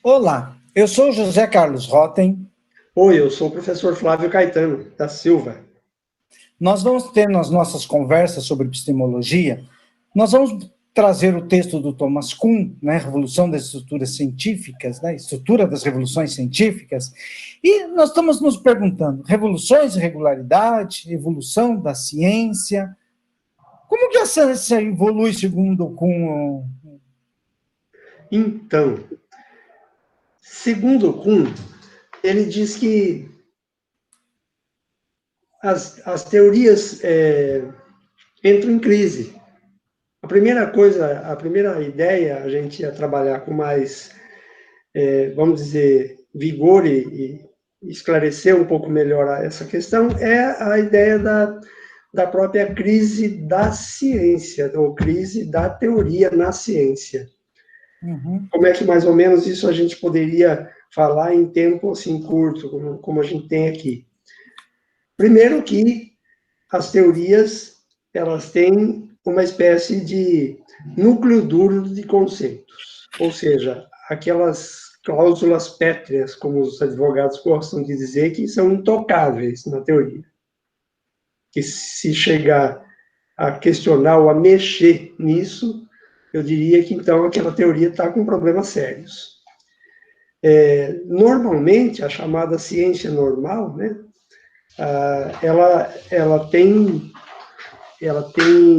Olá, eu sou José Carlos Rotem. Oi, eu sou o professor Flávio Caetano da Silva. Nós vamos ter nas nossas conversas sobre epistemologia, nós vamos trazer o texto do Thomas Kuhn, né, Revolução das Estruturas Científicas, né, Estrutura das Revoluções Científicas, e nós estamos nos perguntando, revoluções e regularidade, evolução da ciência, como que a ciência evolui segundo Kuhn? Então, segundo Kuhn, ele diz que as teorias entram em crise. A primeira coisa, a primeira ideia, a gente ia trabalhar com mais, vamos dizer, vigor e esclarecer um pouco melhor essa questão, é a ideia da própria crise da ciência, ou crise da teoria na ciência. Uhum. Como é que mais ou menos isso a gente poderia falar em tempo assim curto, como a gente tem aqui? Primeiro que as teorias, elas têm uma espécie de núcleo duro de conceitos, ou seja, aquelas cláusulas pétreas, como os advogados gostam de dizer, que são intocáveis na teoria. Que se chegar a questionar ou a mexer nisso, eu diria que então aquela teoria está com problemas sérios. Normalmente, a chamada ciência normal, né, ela tem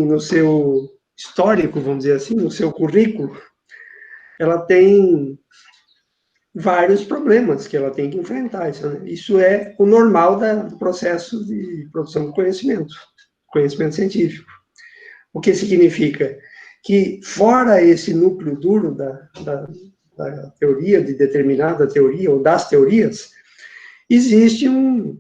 no seu histórico, vamos dizer assim, no seu currículo, ela tem vários problemas que ela tem que enfrentar. Isso é o normal do processo de produção de conhecimento científico. O que significa que, fora esse núcleo duro da teoria, de determinada teoria, ou das teorias, existe um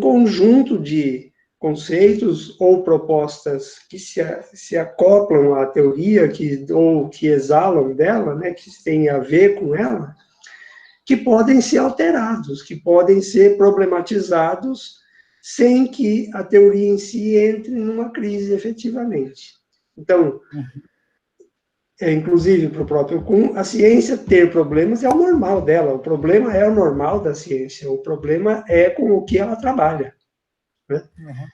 conjunto de conceitos ou propostas que se acoplam à teoria, ou que exalam dela, né, que têm a ver com ela, que podem ser alterados, que podem ser problematizados sem que a teoria em si entre numa crise efetivamente. Então, inclusive para o próprio Kuhn, a ciência ter problemas é o normal dela, o problema é o normal da ciência, o problema é com o que ela trabalha. Né? Uhum.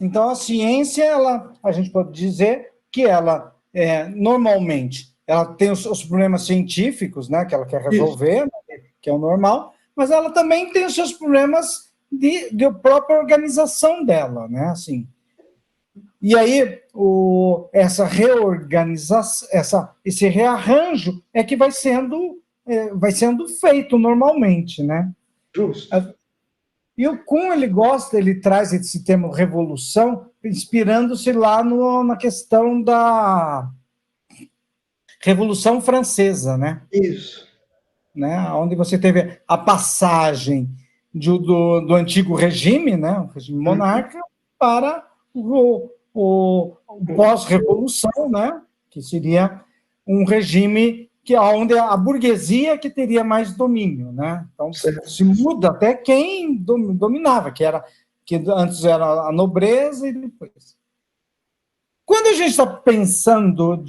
Então, a ciência, a gente pode dizer que ela, normalmente, ela tem os problemas científicos, né, que ela quer Isso. resolver, que é o normal, mas ela também tem os seus problemas de própria organização dela, né, assim. E aí, essa reorganização, esse rearranjo é que vai sendo feito normalmente, né? Justo. E o Kuhn, ele traz esse termo revolução, inspirando-se lá na questão da Revolução Francesa, né? Isso. Onde você teve a passagem do antigo regime, né? O regime monárquico, para o pós-revolução, né? Que seria um regime onde a burguesia que teria mais domínio, né? Então, se muda até quem dominava, que antes era a nobreza e depois. Quando a gente está pensando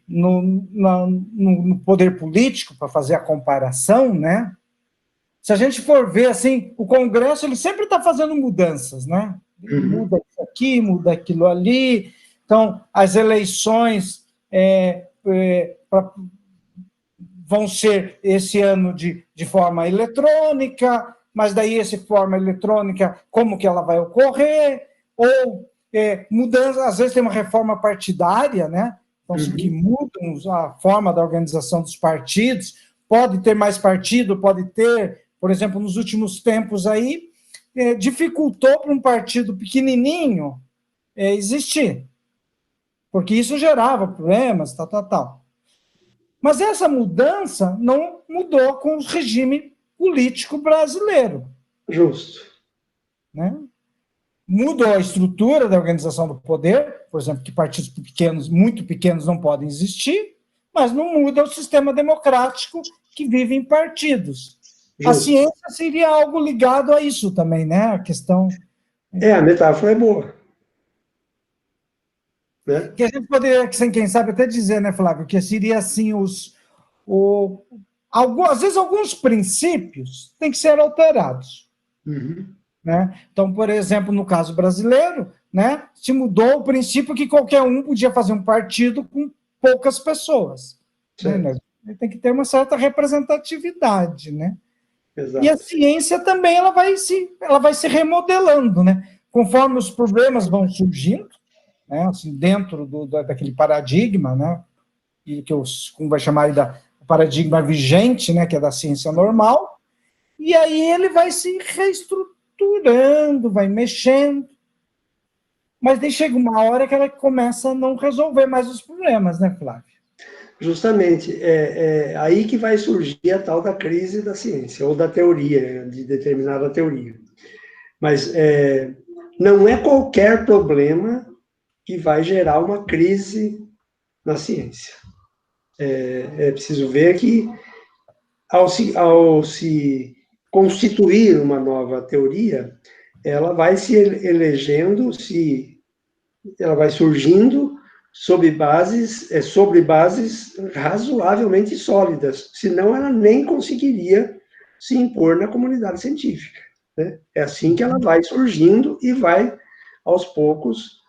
no poder político, para fazer a comparação, né? Se a gente for ver, assim, o Congresso ele sempre está fazendo mudanças, né? Muda isso aqui, muda aquilo ali. Então, as eleições vão ser esse ano de forma eletrônica, mas daí essa forma eletrônica, como que ela vai ocorrer? Ou mudança, às vezes tem uma reforma partidária, né? Então, que mudam a forma da organização dos partidos, pode ter mais partido, pode ter, por exemplo, nos últimos tempos aí, dificultou para um partido pequenininho existir, porque isso gerava problemas, tal. Mas essa mudança não mudou com o regime político brasileiro. Justo. Né? Mudou a estrutura da organização do poder, por exemplo, que partidos pequenos, muito pequenos, não podem existir, mas não muda o sistema democrático que vive em partidos. Justo. A ciência seria algo ligado a isso também, né? A questão... A metáfora é boa. Né? Que a gente poderia, quem sabe, até dizer, né, Flávio, que seria assim às vezes alguns princípios têm que ser alterados. Uhum. Né? Então, por exemplo, no caso brasileiro, né, se mudou o princípio que qualquer um podia fazer um partido com poucas pessoas. Né? Tem que ter uma certa representatividade. Né? E a Exato. ciência também ela vai se remodelando. Né? Conforme os problemas vão surgindo, né, assim, dentro daquele paradigma, né, e que como vai chamar aí paradigma vigente, né, que é da ciência normal, e aí ele vai se reestruturando, vai mexendo, mas daí chega uma hora que ela começa a não resolver mais os problemas, né, Flávio? Justamente, é aí que vai surgir a tal da crise da ciência, ou da teoria, de determinada teoria. Mas não é qualquer problema que vai gerar uma crise na ciência. É preciso ver que, ao se constituir uma nova teoria, ela vai se elegendo, ela vai surgindo sobre bases razoavelmente sólidas, senão ela nem conseguiria se impor na comunidade científica. Né? É assim que ela vai surgindo e vai, aos poucos,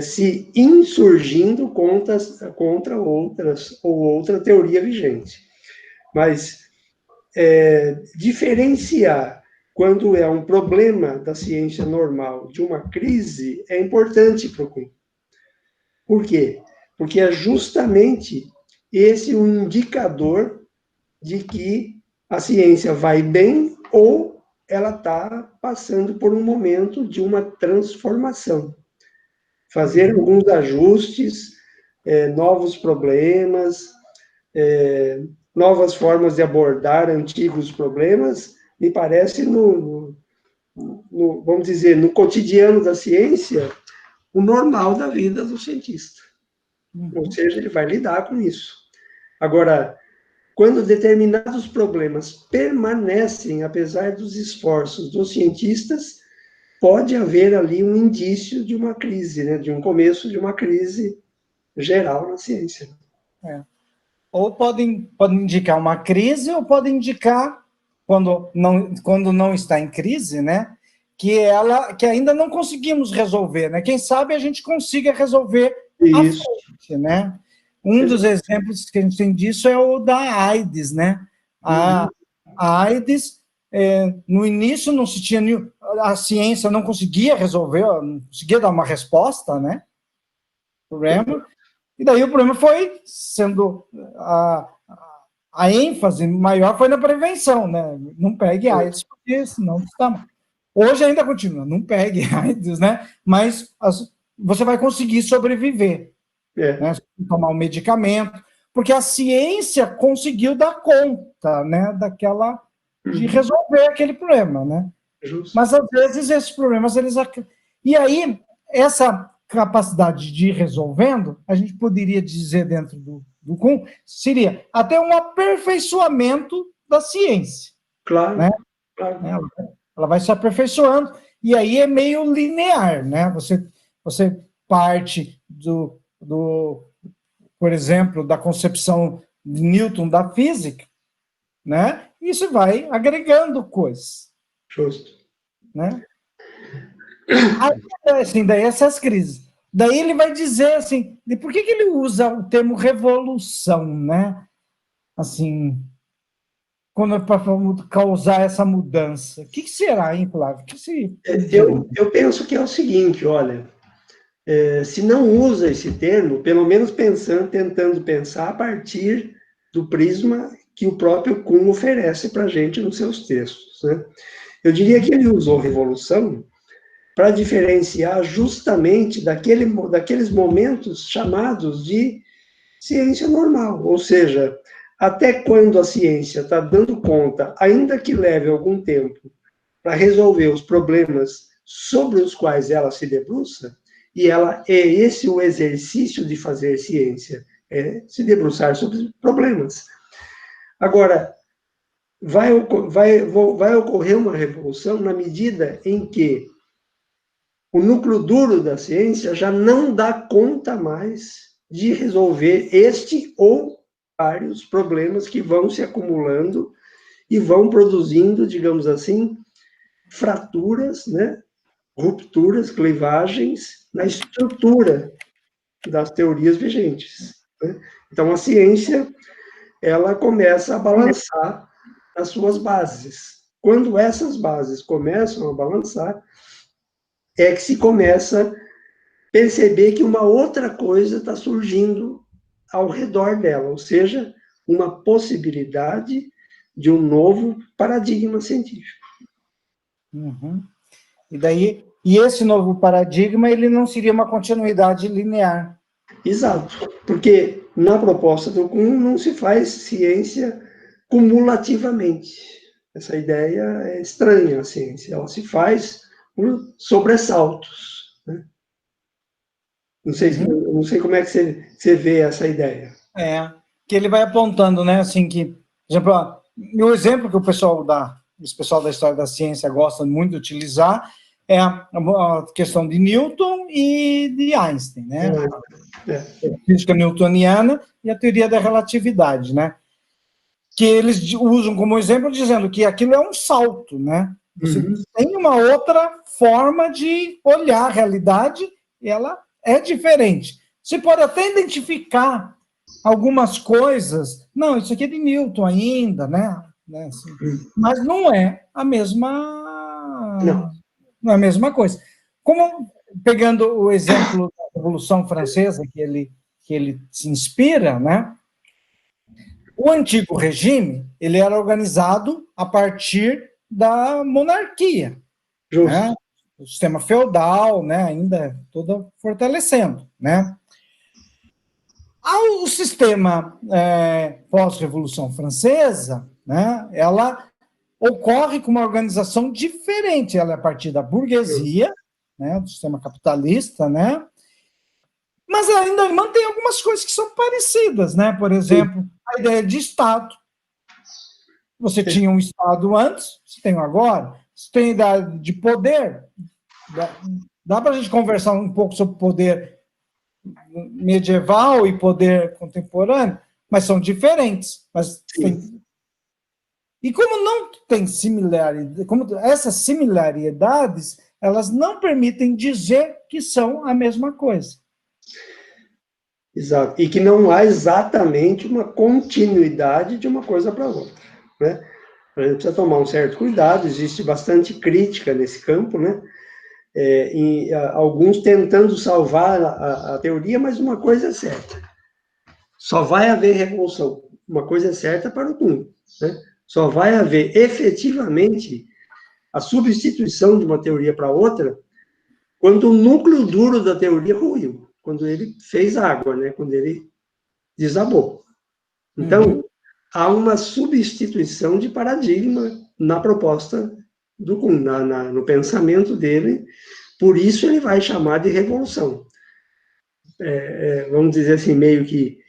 se insurgindo contra outras ou outra teoria vigente. Mas diferenciar quando é um problema da ciência normal de uma crise é importante para o Kuhn. Por quê? Porque é justamente esse um indicador de que a ciência vai bem ou ela está passando por um momento de uma transformação. Fazer alguns ajustes, novos problemas, novas formas de abordar antigos problemas, me parece, vamos dizer, no cotidiano da ciência, o normal da vida do cientista. Ou seja, ele vai lidar com isso. Agora, quando determinados problemas permanecem, apesar dos esforços dos cientistas, pode haver ali um indício de uma crise, né? De um começo de uma crise geral na ciência. Ou podem indicar uma crise, ou podem indicar, quando não está em crise, né, que ainda não conseguimos resolver. Né? Quem sabe a gente consiga resolver à frente, né? Um dos exemplos que a gente tem disso é o da AIDS, né? A AIDS, no início não se tinha a ciência não conseguia resolver, não conseguia dar uma resposta, né? Problema. E daí o problema foi sendo a ênfase maior foi na prevenção, né? Não pegue AIDS, porque senão está. Hoje ainda continua, não pegue AIDS, né? Mas você vai conseguir sobreviver, né? Tomar um medicamento, porque a ciência conseguiu dar conta, né? De resolver aquele problema, né? Mas às vezes esses problemas e aí essa capacidade de ir resolvendo, a gente poderia dizer dentro do Kuhn, seria até um aperfeiçoamento da ciência. Claro, né? claro. Ela vai se aperfeiçoando, e aí é meio linear, né? Você parte por exemplo, da concepção de Newton da física, né? E você vai agregando coisas. Justo. Né? Aí, assim, daí essas crises. Daí ele vai dizer assim, de por que ele usa o termo revolução, né? Assim, quando é para causar essa mudança. O que será, hein, Flávio? Eu penso que é o seguinte, olha, se não usa esse termo, pelo menos tentando pensar a partir do prisma que o próprio Kuhn oferece para a gente nos seus textos. Né? Eu diria que ele usou revolução para diferenciar justamente daqueles momentos chamados de ciência normal, ou seja, até quando a ciência está dando conta, ainda que leve algum tempo, para resolver os problemas sobre os quais ela se debruça, e é esse o exercício de fazer ciência, é se debruçar sobre problemas. Agora, vai ocorrer uma revolução na medida em que o núcleo duro da ciência já não dá conta mais de resolver este ou vários problemas que vão se acumulando e vão produzindo, digamos assim, fraturas, né? Rupturas, clivagens na estrutura das teorias vigentes, né? Então, a ciência, ela começa a balançar as suas bases. Quando essas bases começam a balançar, é que se começa a perceber que uma outra coisa está surgindo ao redor dela, ou seja, uma possibilidade de um novo paradigma científico. Uhum. E esse novo paradigma, ele não seria uma continuidade linear. Exato, porque na proposta do Kuhn não se faz ciência cumulativamente. Essa ideia é estranha, a ciência. Ela se faz por sobressaltos, né? Não sei como é que você vê essa ideia. Que ele vai apontando, né, assim, que, por exemplo, o exemplo que esse pessoal da história da ciência gosta muito de utilizar é a questão de Newton e de Einstein, né? A física newtoniana e a teoria da relatividade, né? Que eles usam como exemplo dizendo que aquilo é um salto, né? Você tem uma outra forma de olhar a realidade e ela é diferente. Você pode até identificar algumas coisas, não, isso aqui é de Newton ainda, né? Assim, mas não é a mesma, não é a mesma coisa. Como, pegando o exemplo da Revolução Francesa, que ele se inspira, né? O antigo regime, ele era organizado a partir da monarquia, né? O sistema feudal, né? Ainda todo fortalecendo, né? O sistema pós-Revolução Francesa, né? Ela ocorre com uma organização diferente, ela é a partir da burguesia, né? Do sistema capitalista, né? Mas ainda mantém algumas coisas que são parecidas, né? Por exemplo, a ideia de Estado. Você tinha um Estado antes, você tem agora. Você tem ideia de poder. Dá para a gente conversar um pouco sobre poder medieval e poder contemporâneo, mas são diferentes. E como não tem similaridade, como essas similaridades, elas não permitem dizer que são a mesma coisa. Exato. E que não há exatamente uma continuidade de uma coisa para outra, né? A gente precisa tomar um certo cuidado, existe bastante crítica nesse campo, né? E alguns tentando salvar a teoria, mas uma coisa é certa: só vai haver revolução. Uma coisa é certa para o Kuhn, né? Só vai haver efetivamente a substituição de uma teoria para outra quando o núcleo duro da teoria ruiu, quando ele fez água, né? Quando ele desabou. Então, há uma substituição de paradigma na proposta do Kuhn, no pensamento dele, por isso ele vai chamar de revolução. Vamos dizer assim, meio que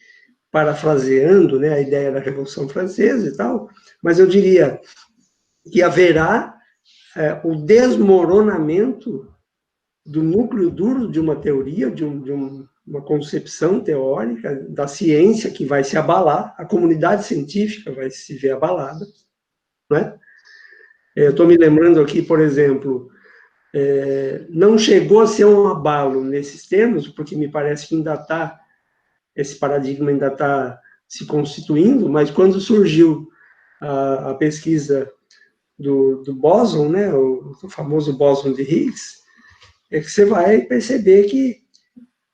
parafraseando, né, a ideia da Revolução Francesa e tal, mas eu diria que haverá o desmoronamento do núcleo duro de uma teoria, de uma concepção teórica da ciência que vai se abalar, a comunidade científica vai se ver abalada, né? Eu estou me lembrando aqui, por exemplo, não chegou a ser um abalo nesses termos, porque me parece que ainda está, esse paradigma ainda está se constituindo, mas quando surgiu a pesquisa do bóson, né, o famoso bóson de Higgs, é que você vai perceber que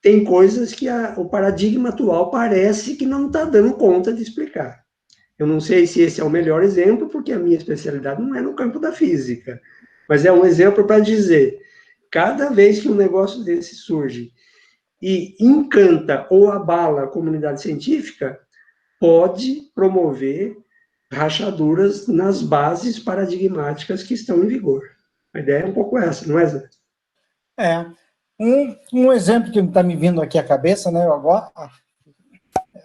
tem coisas que o paradigma atual parece que não está dando conta de explicar. Eu não sei se esse é o melhor exemplo, porque a minha especialidade não é no campo da física, mas é um exemplo para dizer, cada vez que um negócio desse surge e encanta ou abala a comunidade científica, pode promover rachaduras nas bases paradigmáticas que estão em vigor. A ideia é um pouco essa, não é, Zé? Um exemplo que está me vindo aqui à cabeça, né?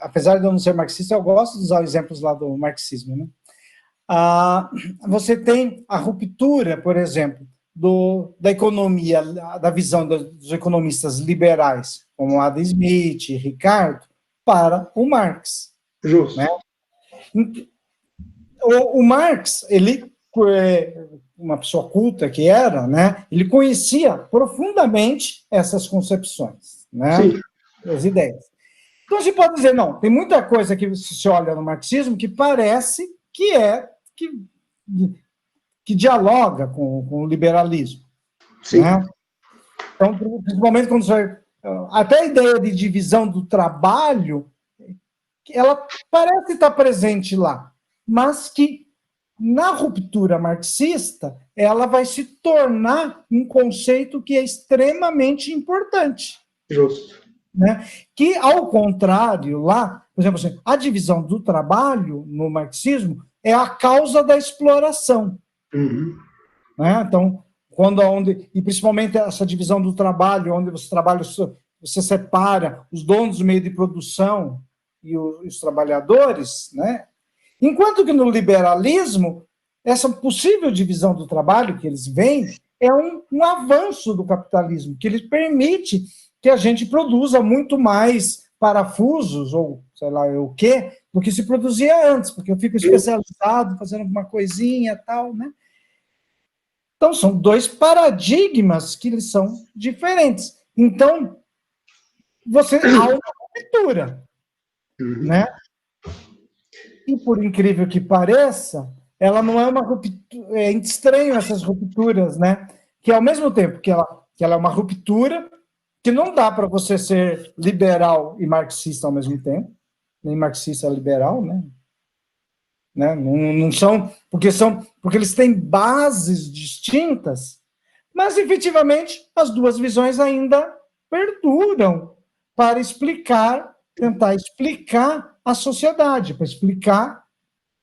Apesar de eu não ser marxista, eu gosto de usar exemplos lá do marxismo, né? Você tem a ruptura, por exemplo, da economia, da visão dos economistas liberais, como Adam Smith e Ricardo, para o Marx, Justo. Né? O Marx, ele, uma pessoa culta que era, né, ele conhecia profundamente essas concepções, né, Sim. as ideias. Então, se pode dizer, não, tem muita coisa que se olha no marxismo que parece que dialoga com o liberalismo. Sim. Né? Então, principalmente quando você vai... Até a ideia de divisão do trabalho, ela parece estar presente lá, mas que na ruptura marxista, ela vai se tornar um conceito que é extremamente importante. Justo. Né? Que, ao contrário, lá, por exemplo, assim, a divisão do trabalho no marxismo é a causa da exploração. Uhum. Né? Então, e principalmente essa divisão do trabalho, onde você separa os donos do meio de produção e os trabalhadores, né? Enquanto que no liberalismo, essa possível divisão do trabalho que eles veem é um avanço do capitalismo, que ele permite que a gente produza muito mais parafusos, ou sei lá o quê, do que se produzia antes, porque eu fico especializado, fazendo alguma coisinha e tal, né? Então, são dois paradigmas que eles são diferentes. Então, há uma ruptura, né? E, por incrível que pareça, ela não é uma ruptura... É estranho essas rupturas, né? Que, ao mesmo tempo que ela é uma ruptura, que não dá para você ser liberal e marxista ao mesmo tempo, nem marxista liberal, né? Não são porque eles têm bases distintas, mas efetivamente as duas visões ainda perduram para tentar explicar a sociedade, para explicar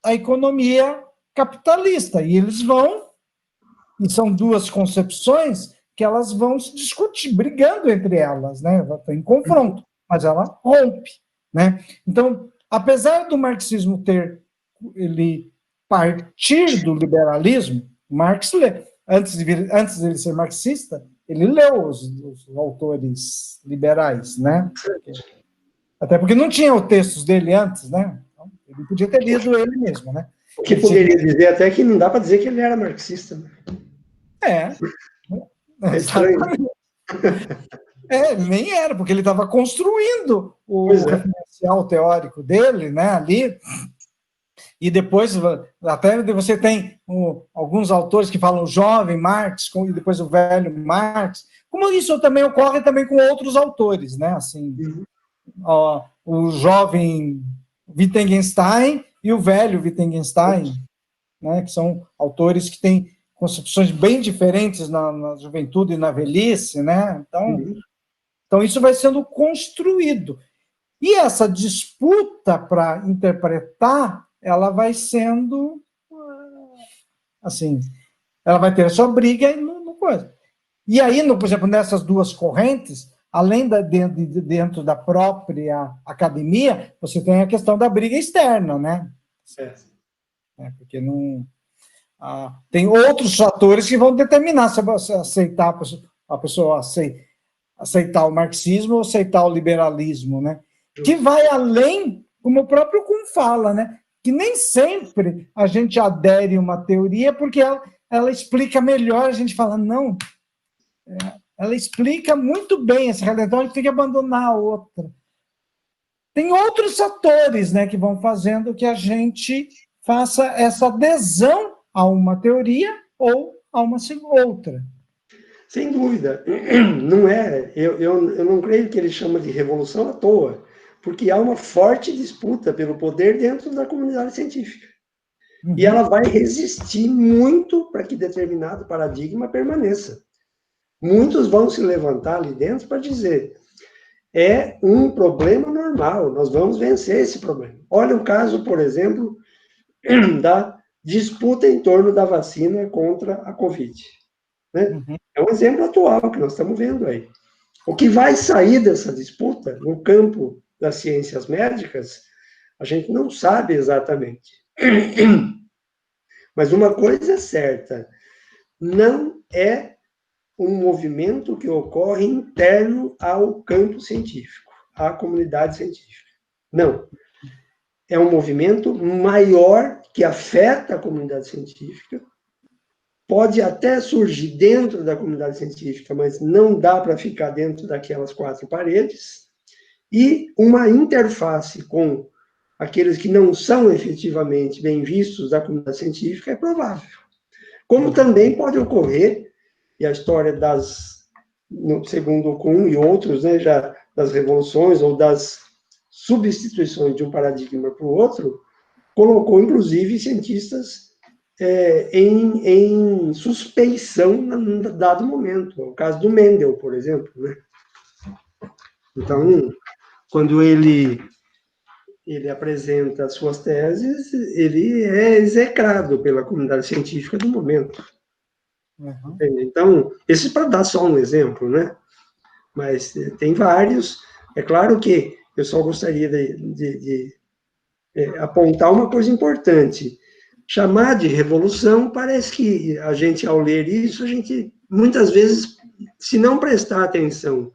a economia capitalista. E e são duas concepções que elas vão se discutir, brigando entre elas, né? Estão em confronto, mas ela rompe, né? Então, apesar do marxismo ele partir do liberalismo, Marx antes de ele ser marxista, ele leu os autores liberais, né? Até porque não tinha os textos dele antes, né? Então, ele podia ter lido ele mesmo, né? O que poderia dizer até que não dá para dizer que ele era marxista. É, É estranho. Ele nem era, porque ele estava construindo o referencial teórico dele, né, ali, e depois até você tem alguns autores que falam o jovem Marx e depois o velho Marx, como isso também ocorre também com outros autores, né, assim, o jovem Wittgenstein e o velho Wittgenstein, né, que são autores que têm concepções bem diferentes na juventude e na velhice, né, então isso vai sendo construído. E essa disputa para interpretar, ela vai sendo, assim, ela vai ter a sua briga no coisa. E aí, por exemplo, nessas duas correntes, além dentro da própria academia, você tem a questão da briga externa, né? Certo. Porque tem outros fatores que vão determinar se você aceitar a pessoa aceitar o marxismo ou aceitar o liberalismo, né? Que vai além, como o próprio Kuhn fala, né? Que nem sempre a gente adere a uma teoria porque ela explica melhor, a gente fala, não, ela explica muito bem essa realidade, então a gente tem que abandonar a outra. Tem outros fatores, né, que vão fazendo que a gente faça essa adesão a uma teoria ou a uma outra. Sem dúvida. Não é, eu não creio que ele chama de revolução à toa, porque há uma forte disputa pelo poder dentro da comunidade científica. E ela vai resistir muito para que determinado paradigma permaneça. Muitos vão se levantar ali dentro para dizer, é um problema normal, nós vamos vencer esse problema. Olha o caso, por exemplo, da disputa em torno da vacina contra a Covid. Né? É um exemplo atual que nós estamos vendo aí. O que vai sair dessa disputa no campo das ciências médicas, a gente não sabe exatamente. Mas uma coisa é certa, não é um movimento que ocorre interno ao campo científico, à comunidade científica. Não. é um movimento maior que afeta a comunidade científica, pode até surgir dentro da comunidade científica, mas não dá para ficar dentro daquelas 4 paredes, e uma interface com aqueles que não são efetivamente bem vistos da comunidade científica é provável. Como também pode ocorrer, e a história segundo o Kuhn e outros, né, já das revoluções ou das substituições de um paradigma para o outro, colocou, inclusive, cientistas em suspeição em dado momento. O caso do Mendel, por exemplo. Né? Então, quando ele apresenta suas teses, ele é execrado pela comunidade científica do momento. Uhum. Então, esse para dar só um exemplo, né? Mas tem vários. É claro que eu só gostaria de apontar uma coisa importante. Chamar de revolução, parece que a gente, ao ler isso, a gente, muitas vezes, se não prestar atenção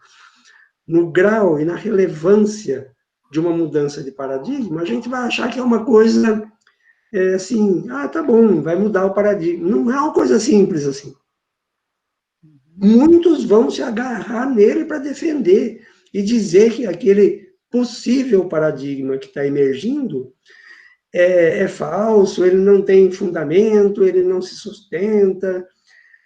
no grau e na relevância de uma mudança de paradigma, a gente vai achar que é uma coisa assim, tá bom, vai mudar o paradigma. Não é uma coisa simples assim. Muitos vão se agarrar nele para defender e dizer que aquele possível paradigma que está emergindo é falso, ele não tem fundamento, ele não se sustenta,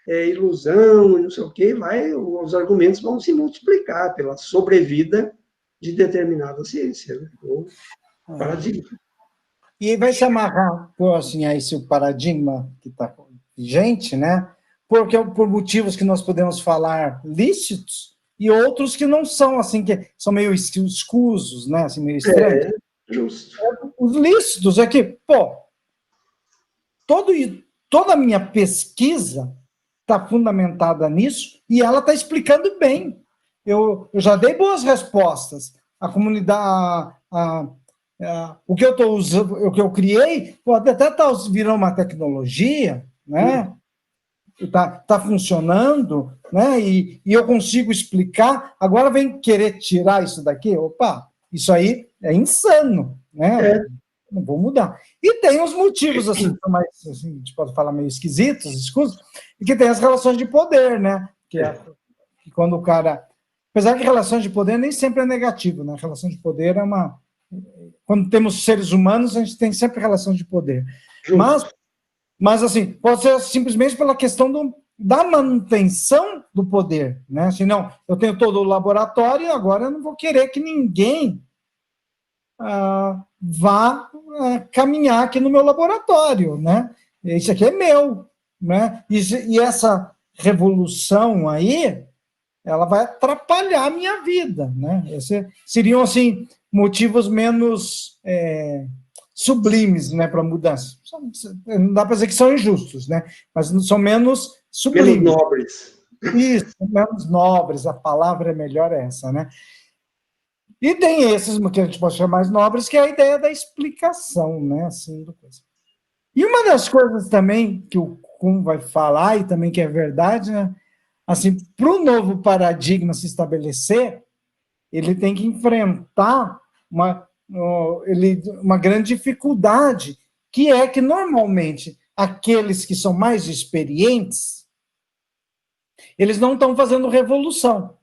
é ilusão, não sei o quê, os argumentos vão se multiplicar pela sobrevida de determinada ciência, né? Ou paradigma. E vai se amarrar assim, a esse paradigma que está vigente, né? Porque por motivos que nós podemos falar lícitos e outros que não são, assim, que são meio escusos, né? Assim, meio estranhos. Justo. Os lícitos é que, toda a minha pesquisa está fundamentada nisso e ela está explicando bem. Eu já dei boas respostas. A comunidade, o que eu estou usando, o que eu criei, pode até estar virando uma tecnologia, né? Tá funcionando, né? E eu consigo explicar. Agora vem querer tirar isso daqui. Opa, isso aí é insano, né? Não vou mudar. E tem os motivos, assim, mais, assim, a gente pode falar meio esquisitos, escusos, e que tem as relações de poder, né? Que quando o cara... Apesar que relações de poder nem sempre é negativo, né? Relação de poder é uma... Quando temos seres humanos, a gente tem sempre relações de poder. Mas, assim, pode ser simplesmente pela questão da manutenção do poder, né? Assim, não, eu tenho todo o laboratório e agora eu não vou querer que ninguém vá caminhar aqui no meu laboratório, né? Isso aqui é meu, né? E essa revolução aí, ela vai atrapalhar a minha vida, né? Esses seriam, assim, motivos menos sublimes, né, para mudança. Não dá para dizer que são injustos, né? Mas são menos sublimes. Menos nobres. Isso, menos nobres, a palavra é melhor essa, né? E tem esses que a gente pode chamar mais nobres, que é a ideia da explicação, né? Assim, do coisa. E uma das coisas também que o Kuhn vai falar, e também que é verdade, né? Assim, para o novo paradigma se estabelecer, ele tem que enfrentar uma grande dificuldade, que é que, normalmente, aqueles que são mais experientes, eles não estão fazendo revolução.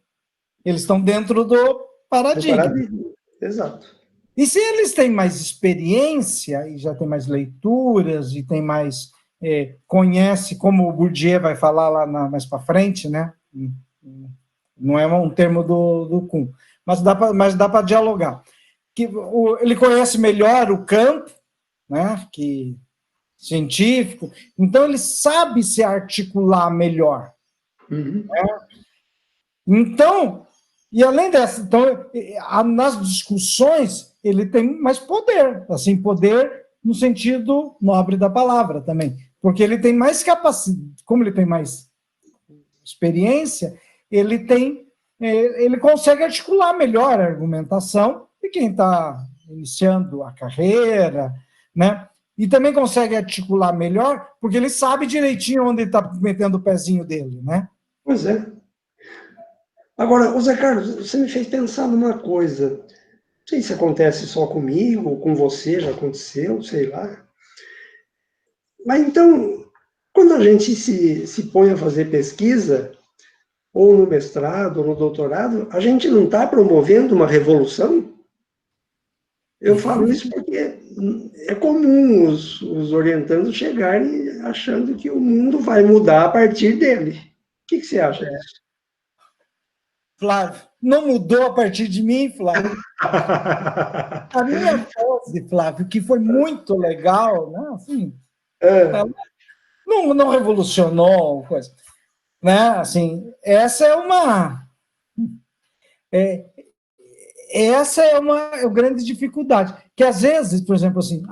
Eles estão dentro do paradigma. Exato. E se eles têm mais experiência, e já têm mais leituras, e tem mais... conhece, como o Bourdieu vai falar lá mais para frente, né? Não é um termo do Kuhn, mas dá para dialogar. Que ele conhece melhor o campo, né? Que científico, então ele sabe se articular melhor. Uhum. Né? Então, e além dessa, então, nas discussões, ele tem mais poder, assim, poder no sentido nobre da palavra também, porque ele tem mais capacidade, como ele tem mais experiência, ele consegue articular melhor a argumentação de quem está iniciando a carreira, né? E também consegue articular melhor, porque ele sabe direitinho onde está metendo o pezinho dele, né? Pois é. Agora, Zé Carlos, você me fez pensar numa coisa. sei se acontece só comigo, ou com você, já aconteceu, sei lá. Mas então, quando a gente se põe a fazer pesquisa, ou no mestrado, ou no doutorado, a gente não está promovendo uma revolução? Eu falo isso porque é comum os orientandos chegarem achando que o mundo vai mudar a partir dele. O que você acha disso? Flávio, não mudou a partir de mim, Flávio. A minha tese, Flávio, que foi muito legal, né? Assim, ela não revolucionou coisa, né? Assim, é, essa é uma grande dificuldade, que às vezes, por exemplo, assim,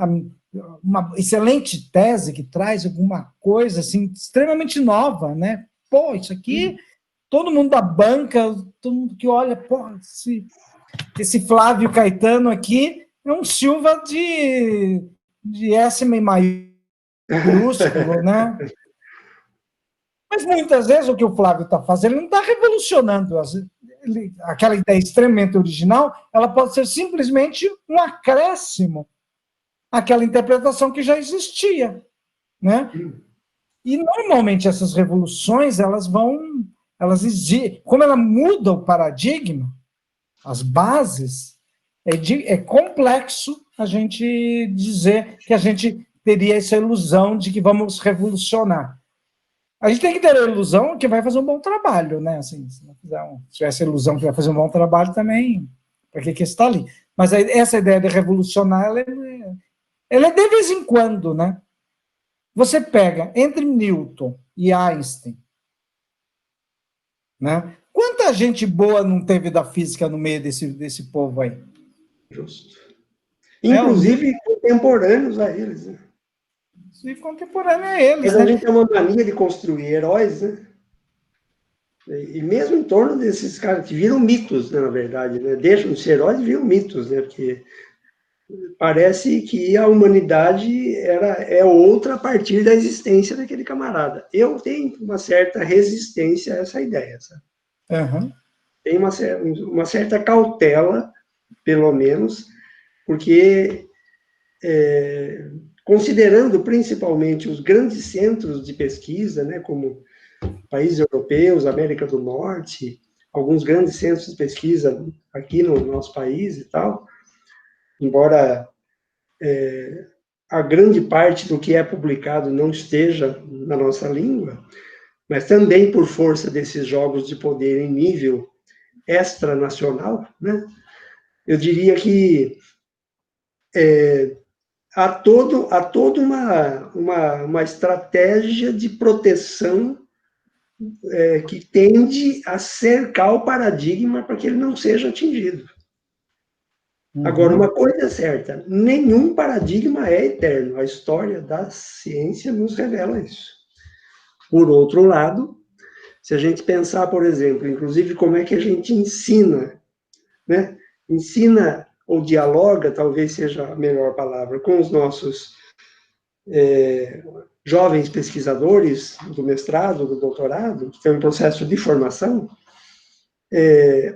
uma excelente tese que traz alguma coisa assim extremamente nova, né? Pô, isso aqui, todo mundo da banca, todo mundo que olha, pô, esse Flávio Caetano aqui é um Silva de S maiúsculo, né? Mas muitas vezes o que o Flávio está fazendo, ele não está revolucionando aquela ideia extremamente original, ela pode ser simplesmente um acréscimo àquela interpretação que já existia, né? E normalmente essas revoluções, elas exigem, como ela muda o paradigma, as bases, é complexo a gente dizer que a gente teria essa ilusão de que vamos revolucionar. A gente tem que ter a ilusão que vai fazer um bom trabalho, né? Assim, se não tiver essa ilusão que vai fazer um bom trabalho também, para que está ali? Mas essa ideia de revolucionar, ela é de vez em quando, né? Você pega entre Newton e Einstein, né? Quanta gente boa não teve da física no meio desse povo aí? Justo. O Newton Inclusive contemporâneos a eles, né? e contemporâneo a eles, Mas a né? gente tem uma mania de construir heróis, né? E mesmo em torno desses caras que viram mitos, né, na verdade, né? Deixam de ser heróis e viram mitos, né? Porque parece que a humanidade é outra a partir da existência daquele camarada. Eu tenho uma certa resistência a essa ideia, sabe? Uhum. Tem uma certa cautela, pelo menos, porque considerando principalmente os grandes centros de pesquisa, né, como países europeus, América do Norte, alguns grandes centros de pesquisa aqui no nosso país e tal, embora a grande parte do que é publicado não esteja na nossa língua, mas também por força desses jogos de poder em nível extranacional, né, eu diria que há toda uma estratégia de proteção que tende a cercar o paradigma para que ele não seja atingido. Agora, uma coisa é certa, nenhum paradigma é eterno. A história da ciência nos revela isso. Por outro lado, se a gente pensar, por exemplo, inclusive como é que a gente ensina, né? Ensina ou dialoga, talvez seja a melhor palavra, com os nossos jovens pesquisadores do mestrado, do doutorado, que estão em processo de formação,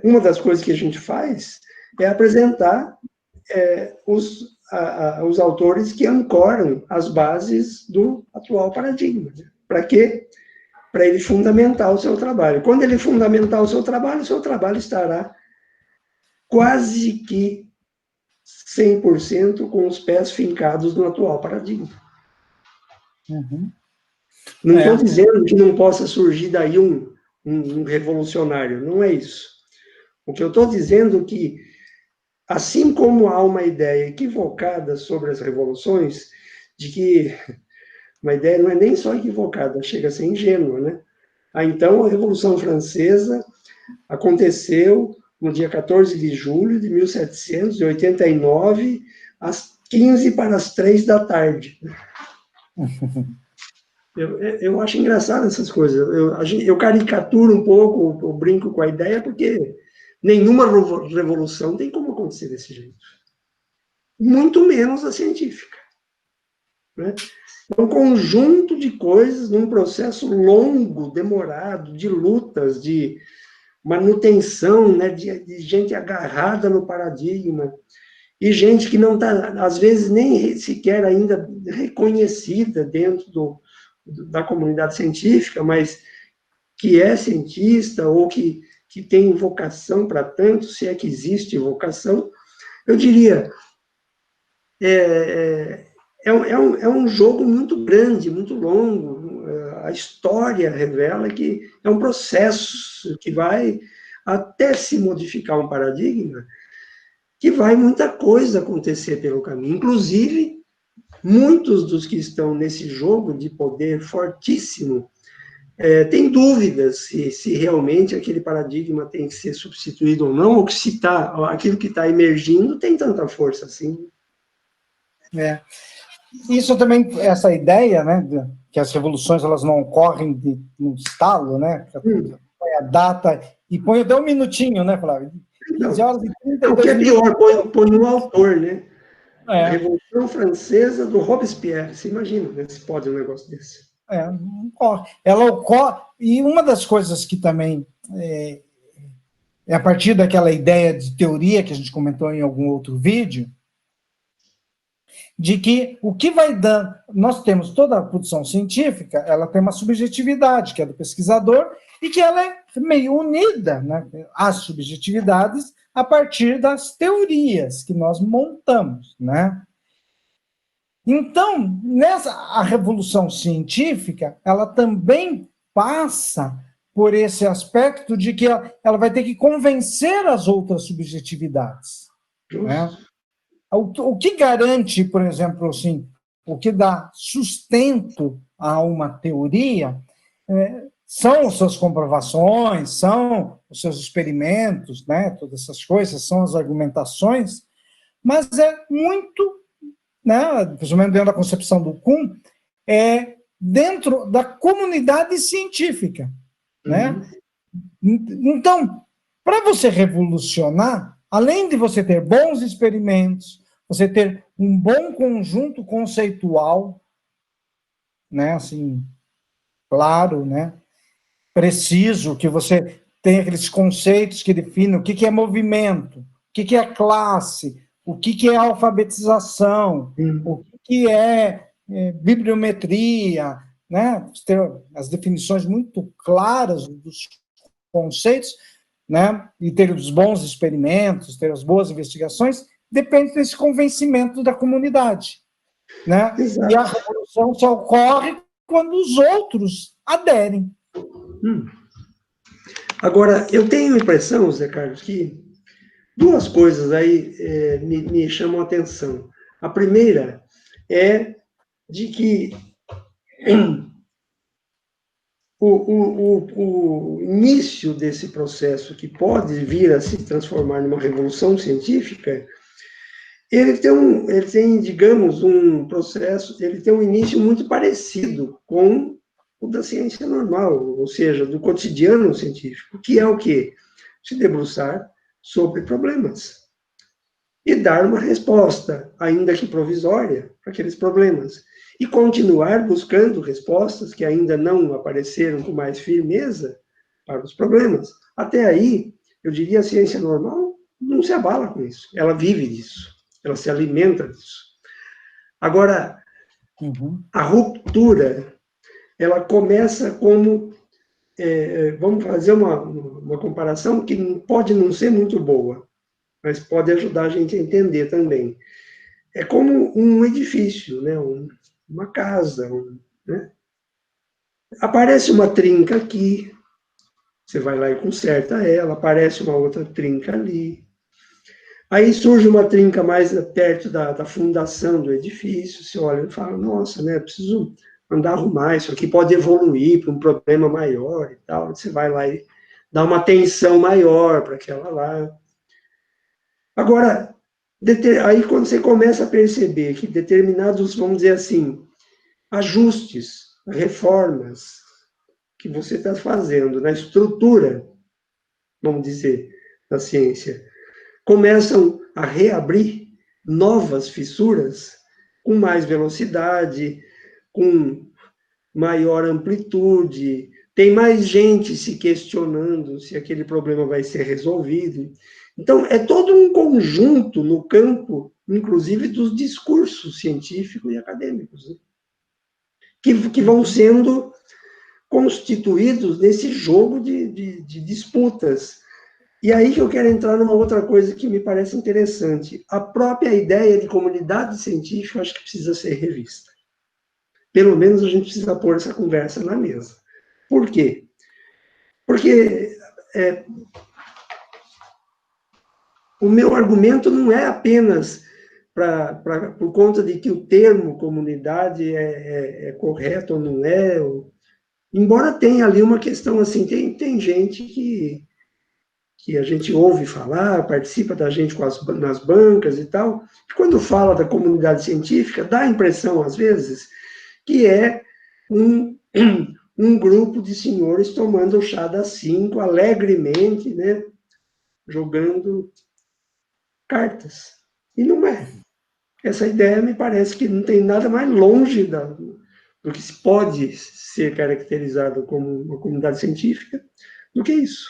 uma das coisas que a gente faz é apresentar os autores que ancoram as bases do atual paradigma. Né? Para quê? Para ele fundamentar o seu trabalho. Quando ele fundamentar o seu trabalho estará quase que 100% com os pés fincados no atual paradigma. Uhum. Não estou dizendo que não possa surgir daí um revolucionário, não é isso. O que eu estou dizendo é que, assim como há uma ideia equivocada sobre as revoluções, de que uma ideia não é nem só equivocada, chega a ser ingênua, né? Então, a Revolução Francesa aconteceu no dia 14 de julho de 1789, às 15 para as 3 da tarde. Eu acho engraçado essas coisas. Eu caricaturo um pouco, eu brinco com a ideia, porque nenhuma revolução tem como acontecer desse jeito. Muito menos a científica. Né? É um conjunto de coisas num processo longo, demorado, de lutas, de manutenção, né, de gente agarrada no paradigma, e gente que não está, às vezes, nem sequer ainda reconhecida dentro da comunidade científica, mas que é cientista ou que tem vocação para tanto, se é que existe vocação, eu diria, é um jogo muito grande, muito longo. A história revela que é um processo que vai até se modificar um paradigma, que vai muita coisa acontecer pelo caminho. Inclusive, muitos dos que estão nesse jogo de poder fortíssimo têm dúvidas se realmente aquele paradigma tem que ser substituído ou não, ou que se aquilo que está emergindo tem tanta força assim. Isso também, essa ideia, né, que as revoluções elas não ocorrem no estalo, né? Põe a data e põe até um minutinho, né, Flávio? 15 horas e 32 o que é pior, põe um autor, né? A Revolução Francesa do Robespierre. Você imagina, né, se pode um negócio desse. Não ocorre. Ela ocorre, e uma das coisas que também é a partir daquela ideia de teoria que a gente comentou em algum outro vídeo, de que o que vai dando... Nós temos toda a produção científica, ela tem uma subjetividade, que é do pesquisador, e que ela é meio unida, né, às subjetividades a partir das teorias que nós montamos, né? Então, a revolução científica, ela também passa por esse aspecto de que ela vai ter que convencer as outras subjetividades, né? O que garante, por exemplo, assim, o que dá sustento a uma teoria são as suas comprovações, são os seus experimentos, né? Todas essas coisas, são as argumentações, mas é muito, né, principalmente dentro da concepção do Kuhn, dentro da comunidade científica, né? Então, para você revolucionar, além de você ter bons experimentos, você ter um bom conjunto conceitual, né, assim, claro, né, preciso, que você tem aqueles conceitos que definem o que é movimento, o que é classe, o que é alfabetização, o que é bibliometria, né, ter as definições muito claras dos conceitos, né, e ter os bons experimentos, ter as boas investigações, depende desse convencimento da comunidade, né? Exato. E a revolução só ocorre quando os outros aderem. Agora, eu tenho a impressão, Zé Carlos, que duas coisas aí me chamam a atenção. A primeira é de que o início desse processo, que pode vir a se transformar numa revolução científica, ele tem, digamos, um processo, ele tem um início muito parecido com o da ciência normal, ou seja, do cotidiano científico, que é o quê? Se debruçar sobre problemas e dar uma resposta, ainda que provisória, para aqueles problemas. E continuar buscando respostas que ainda não apareceram com mais firmeza para os problemas. Até aí, eu diria, a ciência normal não se abala com isso, ela vive disso, ela se alimenta disso. Agora, a ruptura, ela começa como, vamos fazer uma comparação que pode não ser muito boa, mas pode ajudar a gente a entender também. É como um edifício, né? Uma casa. Né? Aparece uma trinca aqui, você vai lá e conserta ela, aparece uma outra trinca ali. Aí surge uma trinca mais perto da fundação do edifício, você olha e fala, nossa, né, preciso mandar arrumar, isso aqui pode evoluir para um problema maior e tal. Você vai lá e dá uma atenção maior para aquela lá. Agora, aí quando você começa a perceber que determinados, vamos dizer assim, ajustes, reformas que você está fazendo na estrutura, vamos dizer, da ciência, começam a reabrir novas fissuras com mais velocidade, com maior amplitude, tem mais gente se questionando se aquele problema vai ser resolvido. Então, é todo um conjunto no campo, inclusive dos discursos científicos e acadêmicos, né? que vão sendo constituídos nesse jogo de disputas. E aí que eu quero entrar numa outra coisa que me parece interessante. A própria ideia de comunidade científica, acho que precisa ser revista. Pelo menos a gente precisa pôr essa conversa na mesa. Por quê? Porque o meu argumento não é apenas por conta de que o termo comunidade é correto ou não é, embora tenha ali uma questão assim, tem gente que a gente ouve falar, participa da gente nas bancas e tal, e quando fala da comunidade científica, dá a impressão, às vezes, que é um grupo de senhores tomando o chá das 5, alegremente, né, jogando cartas. E não é. Essa ideia me parece que não tem nada mais longe do que pode ser caracterizado como uma comunidade científica do que isso.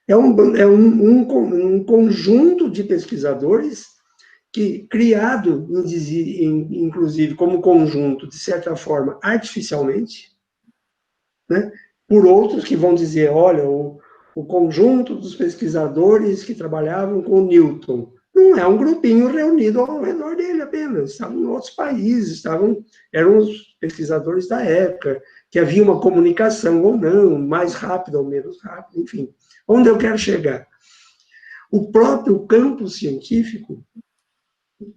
É um conjunto de pesquisadores que, criado, inclusive, como conjunto, de certa forma, artificialmente, né, por outros que vão dizer, olha, o conjunto dos pesquisadores que trabalhavam com Newton. Não é um grupinho reunido ao redor dele apenas, estavam em outros países, eram os pesquisadores da época, que havia uma comunicação ou não, mais rápida ou menos rápida, enfim. Onde eu quero chegar? O próprio campo científico,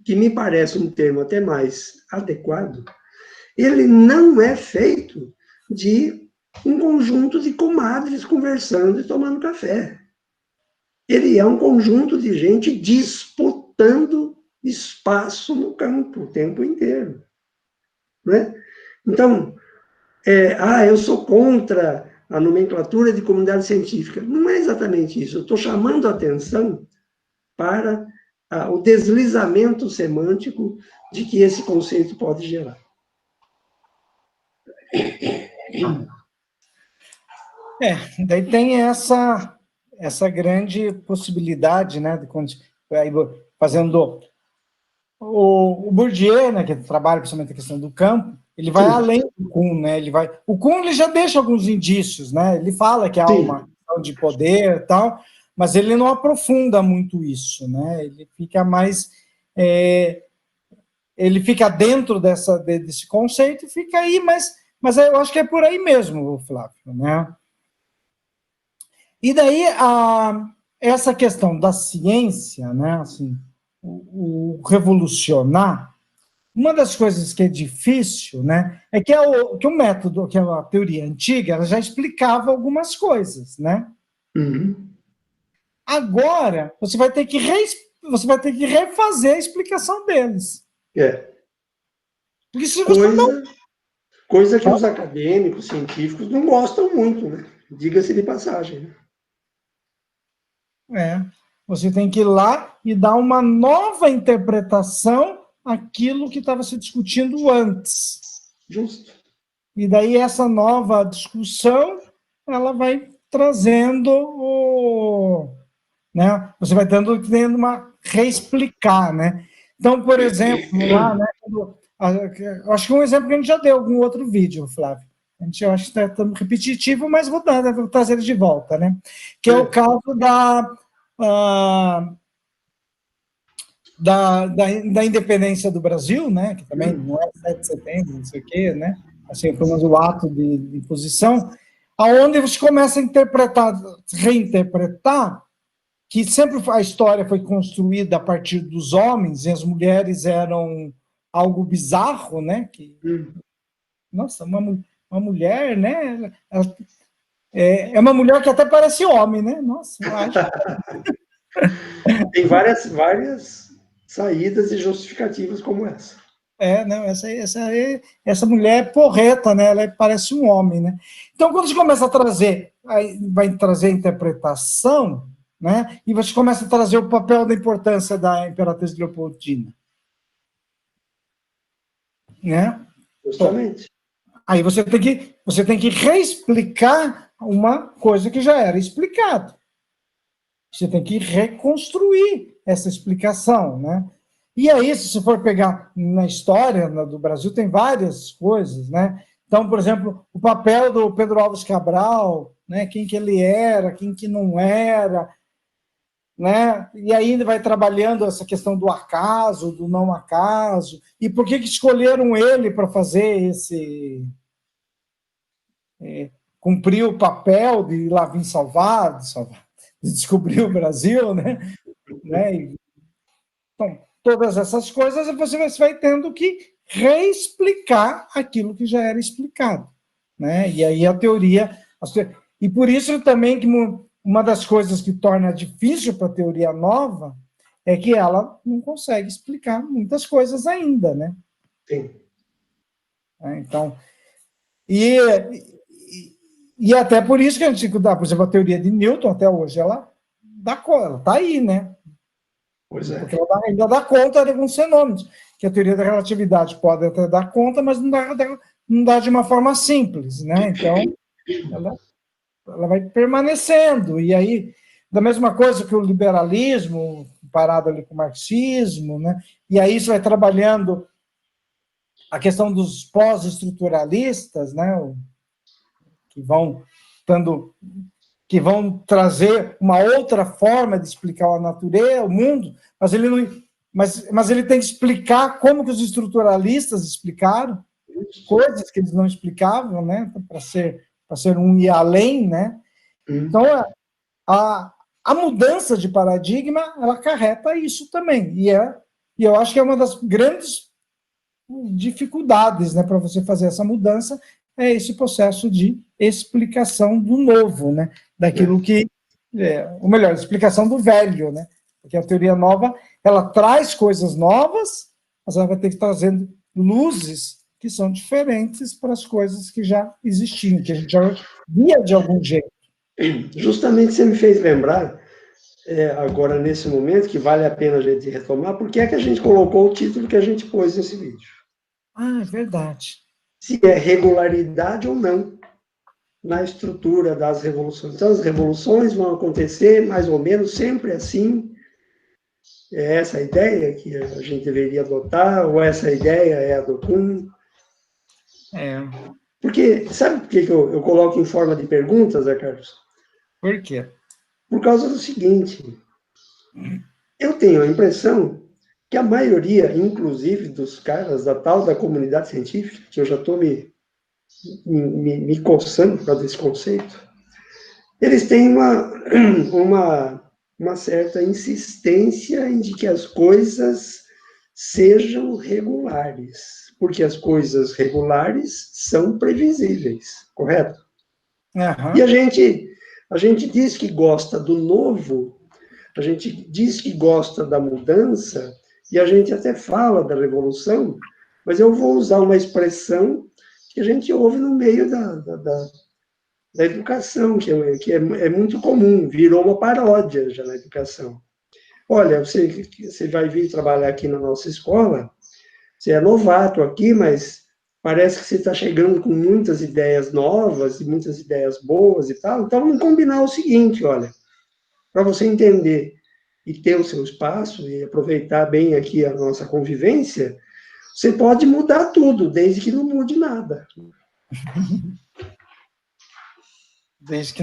que me parece um termo até mais adequado, ele não é feito de um conjunto de comadres conversando e tomando café. Ele é um conjunto de gente disputando espaço no campo o tempo inteiro. Né? Então, eu sou contra a nomenclatura de comunidade científica. Não é exatamente isso. Eu estou chamando a atenção para o deslizamento semântico de que esse conceito pode gerar. Daí tem essa grande possibilidade, né, de fazendo o Bourdieu, né, que trabalha principalmente a questão do campo, ele vai Sim. além do Kuhn, né, o Kuhn ele já deixa alguns indícios, né, ele fala que há uma questão de poder e tal, mas ele não aprofunda muito isso, né, ele fica mais, ele fica dentro desse conceito e fica aí, mas eu acho que é por aí mesmo, Flávio, né. E daí, essa questão da ciência, né, assim, o revolucionar, uma das coisas que é difícil, né, é que o método, que a teoria antiga, ela já explicava algumas coisas, né? Uhum. Agora, você vai ter que refazer a explicação deles. Porque se você coisa que os acadêmicos, científicos não gostam muito, né? Diga-se de passagem. Você tem que ir lá e dar uma nova interpretação àquilo que estava se discutindo antes. Justo. E daí essa nova discussão, ela vai trazendo né? Você vai tendo uma reexplicar, né? Então, por exemplo, lá, né, acho que um exemplo que a gente já deu em algum outro vídeo, Flávio. Eu acho que está repetitivo, mas vou trazer ele de volta, né? Que é o caso da independência do Brasil, né? Que também não é 7 de setembro, não sei o quê, né? Assim, pelo menos o ato de imposição, aonde você começa a reinterpretar que sempre a história foi construída a partir dos homens, e as mulheres eram algo bizarro, né? Nossa, uma mulher, né? É uma mulher que até parece homem, né? Nossa, eu acho. Tem várias saídas e justificativas como essa. Não, essa mulher é porreta, né? Ela parece um homem, né? Então, quando a gente começa a trazer, vai trazer a interpretação, né? E você começa a trazer o papel da importância da Imperatriz Leopoldina, né? Justamente. Aí você tem que reexplicar uma coisa que já era explicada. Você tem que reconstruir essa explicação, né? E aí, se você for pegar na história do Brasil, tem várias coisas, né? Então, por exemplo, o papel do Pedro Álvares Cabral, né? Quem que ele era, quem que não era, né? E aí ele vai trabalhando essa questão do acaso, do não acaso, e por que escolheram ele para fazer cumprir o papel de ir lá vir salvar, de descobrir o Brasil, né? Então, todas essas coisas você vai tendo que reexplicar aquilo que já era explicado, né? E aí a teoria... E por isso também que uma das coisas que torna difícil para a teoria nova é que ela não consegue explicar muitas coisas ainda, né? Sim. Então, e até por isso que a gente dá, por exemplo, a teoria de Newton, até hoje, ela está aí, né? Pois é. Porque ela ainda dá conta de alguns fenômenos, que a teoria da relatividade pode até dar conta, mas não dá de uma forma simples, né? Então, ela vai permanecendo. E aí, da mesma coisa que o liberalismo, parado ali com o marxismo, né? E aí isso vai trabalhando a questão dos pós-estruturalistas, né? Que vão trazer uma outra forma de explicar a natureza, o mundo, mas ele não, mas ele tem que explicar como que os estruturalistas explicaram coisas que eles não explicavam, né? Para ser um ir além, né? Então a mudança de paradigma ela acarreta isso também e eu acho que é uma das grandes dificuldades, né, para você fazer essa mudança é esse processo de explicação do novo, né, daquilo que ou melhor, explicação do velho, né, porque a teoria nova ela traz coisas novas, mas ela vai ter que trazendo luzes que são diferentes para as coisas que já existiam, que a gente já via de algum jeito. Justamente você me fez lembrar, agora nesse momento, que vale a pena a gente retomar, por que é que a gente colocou o título que a gente pôs nesse vídeo. Ah, é verdade. Se é regularidade ou não na estrutura das revoluções. Então, as revoluções vão acontecer mais ou menos sempre assim. É essa a ideia que a gente deveria adotar, ou essa ideia é a do Kuhn? Porque, sabe por que eu coloco em forma de perguntas, Zé Carlos? Por quê? Por causa do seguinte, eu tenho a impressão que a maioria, inclusive dos caras da tal da comunidade científica, que eu já estou me coçando por causa desse conceito, eles têm uma certa insistência em de que as coisas sejam regulares, porque as coisas regulares são previsíveis, correto? Uhum. E a gente diz que gosta do novo, a gente diz que gosta da mudança, e a gente até fala da revolução, mas eu vou usar uma expressão que a gente ouve no meio da educação, que é muito comum, virou uma paródia já na educação. Olha, você vai vir trabalhar aqui na nossa escola, você é novato aqui, mas parece que você está chegando com muitas ideias novas e muitas ideias boas e tal, então vamos combinar o seguinte, olha, para você entender e ter o seu espaço e aproveitar bem aqui a nossa convivência, você pode mudar tudo, desde que não mude nada. Desde que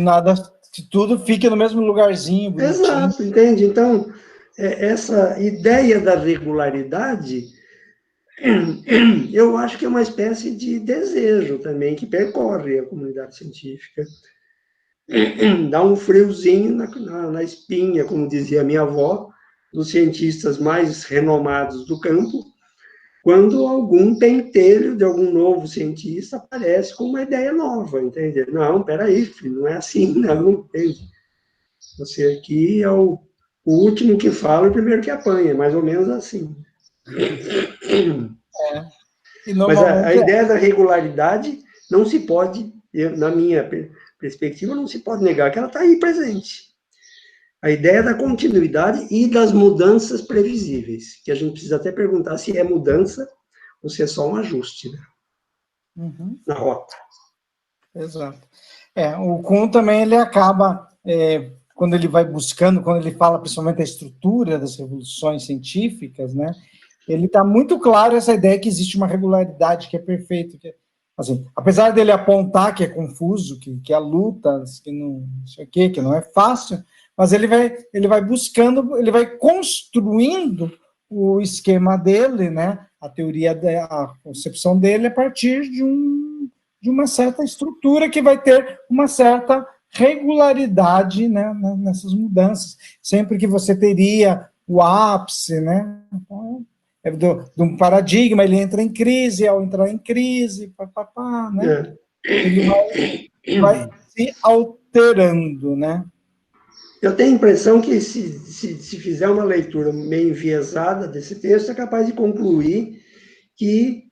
tudo fique no mesmo lugarzinho, bonitinho. Exato, entende? Então, essa ideia da regularidade, eu acho que é uma espécie de desejo também que percorre a comunidade científica. Dá um friozinho na espinha, como dizia minha avó, dos cientistas mais renomados do campo, quando algum pentelho de algum novo cientista aparece com uma ideia nova, entende? Não, peraí, filho, não é assim, não, entende? Você aqui é o último que fala e o primeiro que apanha, mais ou menos assim. Mas a ideia da regularidade não se pode, na minha perspectiva, não se pode negar que ela está aí presente. A ideia da continuidade e das mudanças previsíveis, que a gente precisa até perguntar se é mudança ou se é só um ajuste, né? na rota. Exato. O Kuhn também, ele acaba, quando ele vai buscando, quando ele fala principalmente da estrutura das revoluções científicas, né, ele está muito claro essa ideia que existe uma regularidade que é perfeita, assim, apesar dele apontar que é confuso, que é luta, que não sei o quê, que não é fácil, mas ele vai buscando, ele vai construindo o esquema dele, né, a teoria, a concepção dele a partir de uma certa estrutura que vai ter uma certa regularidade, né, nessas mudanças. Sempre que você teria o ápice, né, então, de um paradigma, ele entra em crise, ao entrar em crise, né, ele vai se alterando, né. Eu tenho a impressão que se fizer uma leitura meio enviesada desse texto, é capaz de concluir que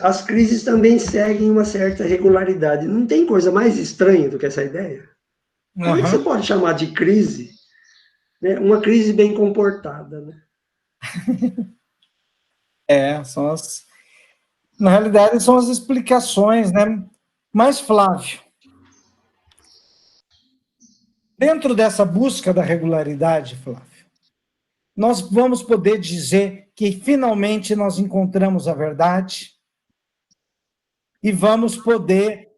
as crises também seguem uma certa regularidade. Não tem coisa mais estranha do que essa ideia? Como é que você pode chamar de crise, né, uma crise bem comportada, né? Na realidade, são as explicações, né? Mas, Flávio, dentro dessa busca da regularidade, Flávio, nós vamos poder dizer que finalmente nós encontramos a verdade e vamos poder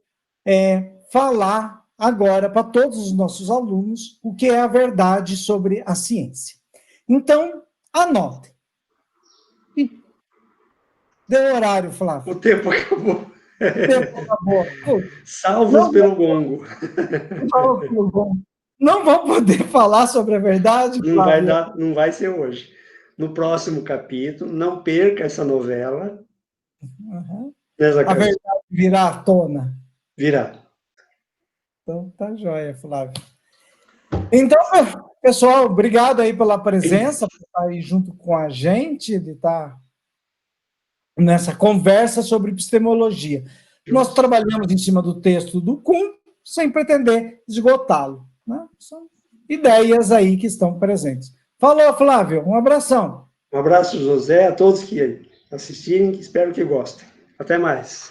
falar agora para todos os nossos alunos o que é a verdade sobre a ciência. Então, anotem. Deu horário, Flávio. O tempo acabou. O tempo acabou. Salvos pelo gongo. Não vamos poder falar sobre a verdade, Flávio. Não vai ser hoje. No próximo capítulo, não perca essa novela. A verdade virá à tona. Virá. Então, tá joia, Flávio. Então, pessoal, obrigado aí pela presença, por estar aí junto com a gente, de estar nessa conversa sobre epistemologia. Nós trabalhamos em cima do texto do Kuhn, sem pretender esgotá-lo, né? São ideias aí que estão presentes. Falou, Flávio, um abração. Um abraço, José, a todos que assistirem, que espero que gostem. Até mais.